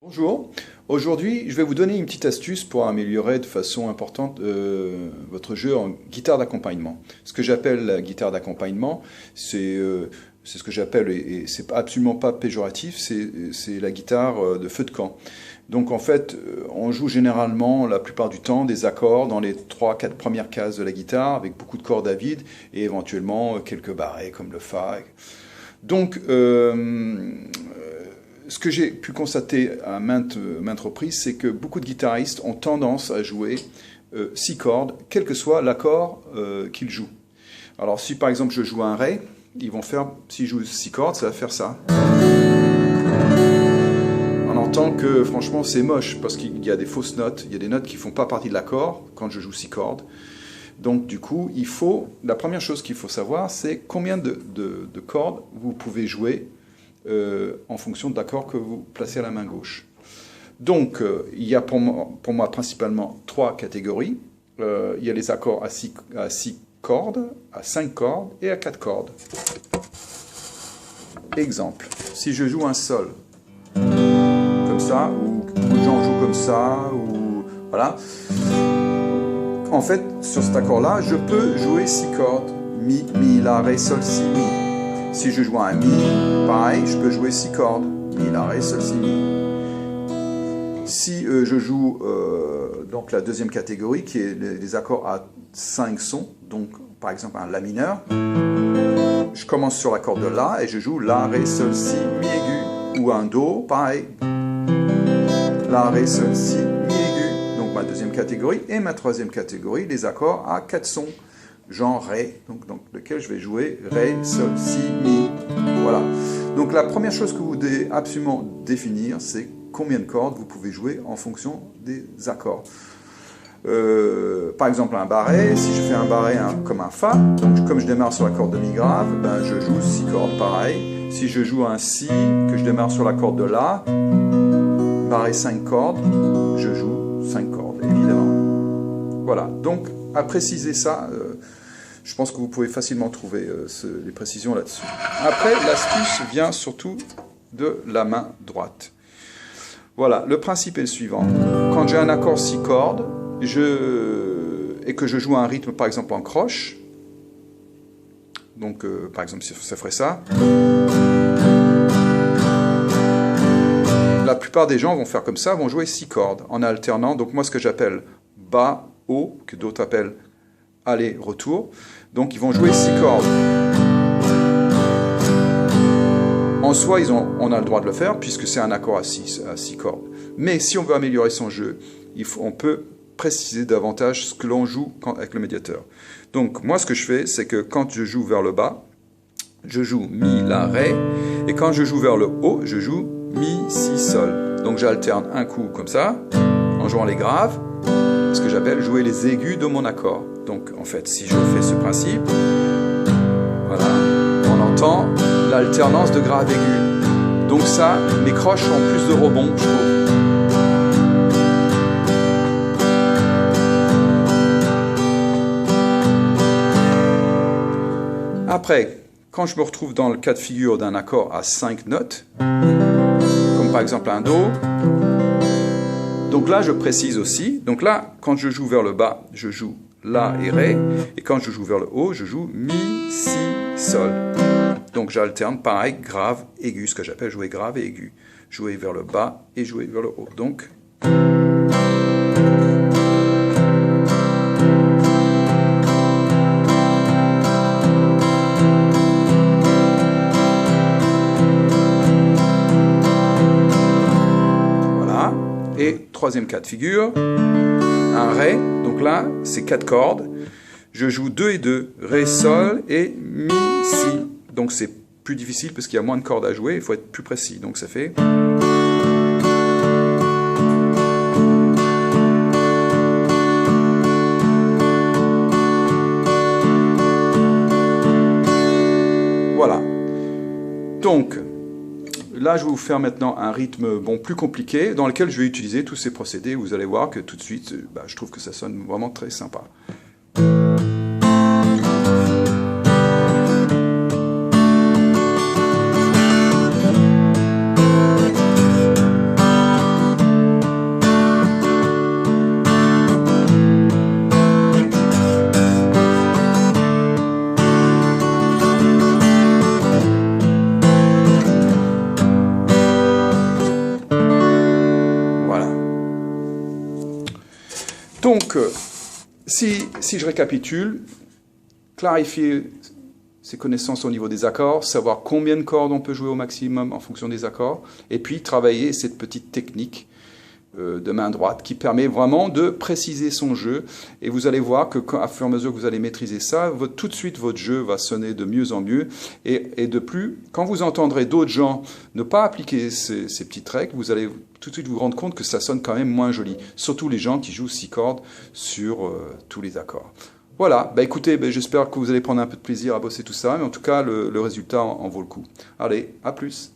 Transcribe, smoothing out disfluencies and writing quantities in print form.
Bonjour, aujourd'hui je vais vous donner une petite astuce pour améliorer de façon importante votre jeu en guitare d'accompagnement. Ce que j'appelle la guitare d'accompagnement, c'est ce que j'appelle, et c'est absolument pas péjoratif, c'est la guitare de feu de camp. Donc en fait, on joue généralement la plupart du temps des accords dans les 3-4 premières cases de la guitare avec beaucoup de cordes à vide et éventuellement quelques barrés comme le Fa. Donc ce que j'ai pu constater à maintes reprises, c'est que beaucoup de guitaristes ont tendance à jouer 6 cordes, quel que soit l'accord qu'ils jouent. Alors si par exemple je joue un Ré, ils vont faire, si je joue 6 cordes, ça va faire ça. On entend que franchement c'est moche, parce qu'il y a des fausses notes, il y a des notes qui ne font pas partie de l'accord quand je joue 6 cordes. Donc du coup, la première chose qu'il faut savoir, c'est combien de cordes vous pouvez jouer en fonction de l'accord que vous placez à la main gauche. Donc, il y a pour moi principalement 3 catégories. Il y a les accords à 6 cordes, à 5 cordes et à 4 cordes. Exemple, si je joue un Sol, comme ça, ou beaucoup de gens jouent comme ça, ou voilà. En fait, sur cet accord-là, je peux jouer 6 cordes. Mi, Mi, La, Ré, Sol, Si, Mi. Si je joue un Mi, pareil, je peux jouer 6 cordes. Mi, La, Ré, Sol, Si, Mi. Si je joue donc la deuxième catégorie, qui est les accords à 5 sons, donc par exemple un La mineur, je commence sur l'accord de La et je joue La, Ré, Sol, Si, Mi aigu. Ou un Do, pareil. La, Ré, Sol, Si, Mi aigu. Donc ma deuxième catégorie. Et ma troisième catégorie, les accords à 4 sons. Genre Ré, donc lequel je vais jouer Ré, Sol, Si, Mi. Voilà. Donc la première chose que vous devez absolument définir, c'est combien de cordes vous pouvez jouer en fonction des accords. Par exemple un barré, si je fais un barré comme un Fa, donc comme je démarre sur la corde de Mi grave, ben je joue 6 cordes pareil. Si je joue un Si, que je démarre sur la corde de La, barré 5 cordes, je joue 5 cordes, évidemment. Voilà, donc à préciser ça, je pense que vous pouvez facilement trouver les précisions là-dessus. Après, l'astuce vient surtout de la main droite. Voilà, le principe est le suivant. Quand j'ai un accord 6 cordes, et que je joue un rythme par exemple en croche, donc par exemple ça ferait ça, la plupart des gens vont faire comme ça, vont jouer 6 cordes en alternant, donc moi ce que j'appelle bas, haut, que d'autres appellent aller-retour. Donc ils vont jouer 6 cordes. En soi, on a le droit de le faire puisque c'est un accord à 6 cordes. Mais si on veut améliorer son jeu, on peut préciser davantage ce que l'on joue avec le médiateur. Donc moi ce que je fais, c'est que quand je joue vers le bas, je joue Mi, La, Ré, et quand je joue vers le haut, je joue Mi, Si, Sol. Donc j'alterne un coup comme ça, en jouant les graves, ce que j'appelle jouer les aigus de mon accord. Donc en fait, si je fais ce principe, voilà, on entend l'alternance de grave aigu. Donc ça, mes croches ont plus de rebond, je trouve. Après, quand je me retrouve dans le cas de figure d'un accord à 5 notes, comme par exemple un Do, donc là je précise aussi, donc là quand je joue vers le bas, je joue La et Ré, et quand je joue vers le haut, je joue Mi, Si, Sol. Donc j'alterne pareil, grave, aigu, ce que j'appelle jouer grave et aigu. Jouer vers le bas et jouer vers le haut. Donc voilà. Et troisième cas de figure, un Ré, donc là c'est 4 cordes, je joue 2 et 2, Ré, Sol et Mi, Si, donc c'est plus difficile parce qu'il y a moins de cordes à jouer, il faut être plus précis, donc ça fait... Voilà, donc là je vais vous faire maintenant un rythme plus compliqué dans lequel je vais utiliser tous ces procédés. Vous allez voir que tout de suite, je trouve que ça sonne vraiment très sympa. Donc, si je récapitule, clarifier ses connaissances au niveau des accords, savoir combien de cordes on peut jouer au maximum en fonction des accords, et puis travailler cette petite technique de main droite qui permet vraiment de préciser son jeu. Et vous allez voir que à fur et à mesure que vous allez maîtriser ça, tout de suite votre jeu va sonner de mieux en mieux. Et de plus, quand vous entendrez d'autres gens ne pas appliquer ces petites règles, vous allez tout de suite vous rendre compte que ça sonne quand même moins joli. Surtout les gens qui jouent 6 cordes sur tous les accords. Voilà, bah écoutez, j'espère que vous allez prendre un peu de plaisir à bosser tout ça, mais en tout cas, le résultat en vaut le coup. Allez, à plus!